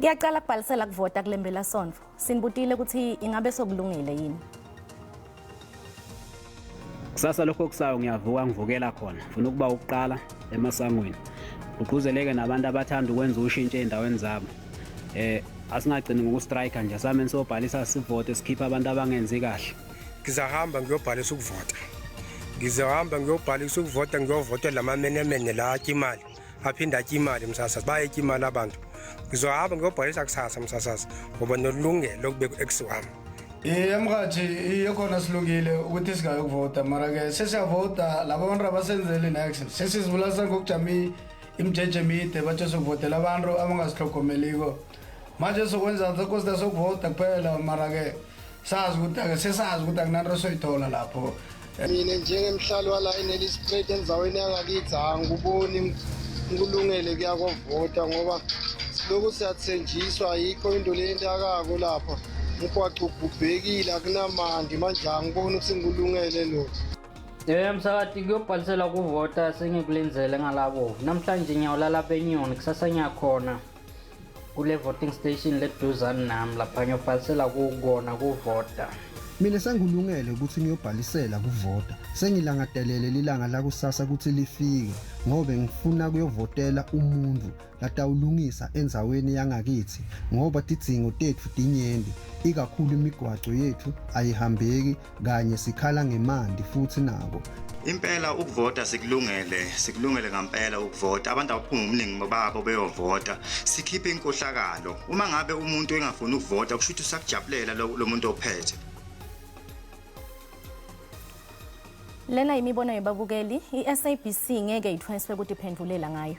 Ngiyaqala kubhalisela kuvota kule mpelasonto. Sinibutile ukuthi ingabe sokulungile yini. Kusasa lokho kusayo ngiyavuka ngivukela khona. Ufuna ukuba ukuqala emasangweni. Uqhuzeleke nabantu abathanda ukwenza ushintsho endaweni zabo. Asingagcini ngokustrike nje same nisobhalisa sivote sikhipha abantu abangenzi kahle. Ngizahamba ngiyobhalisa ukuvota. Ngizahamba ngiyobhalisa ukuvota ngiyovota lamamenemene la atya imali. Aphinda atya imali msasa bayetya imali abantu. Ngizohamba ngiyobhalisa kusasa msasasa ngoba nolungelo lokube eksiwami. Emkhathi ikhona silungile ukuthi singayokuvota mara ke sesiyavota labo bantu abasenzele next sesizibulasa ngokujama imijeje emide bathi sokuvotela abantu abangasihlogomeliko manje sokwenza nkosi sokuvota kuphela mara ke sazi ukuthi akunanto soyithola lapho. Mina njengemhlali wala eNellis Spread endzaweni yangakithi angiboni ngikulungele kuyakovota ngoba lokhu siyathenjiswa yikho into leyentakayo lapha umgwaqo ubhekile akunamandi manje angiboni ukuthi ngikulungele lokho. Msakati kuyobhalisela kuvota sengikulenzele ngalabo. Namhlanje ngiyawulala lapha eNyoni kusasa ngiyakhona kule voting station leduzane nami lapha ngiyobhalisela kukona kuvota. Mina sengilungele ukuthi ngiyobhalisela kuvota. Sengilangadelele lilanga la kusasa ukuthi lifike ngoba ngifuna kuyovotela umuntu latawulungisa endzaweni yangakithi ngoba tidzingo tethu dinyenti ikakhulu imigwaco yethu ayihambeki kanye sikhala ngemandi futhi nako. Impela ukuvota sikulungele ngempela ukuvota abantu abaphuma umningi babo beyovota sikhiphe inkohlakalo uma ngabe umuntu engafuni ukuvota kusho ukuthi usakujabulela lo muntu ophethe. Lena imibono yababukeli iSABC ngeke ithweswe ukuthi iphendulela ngayo.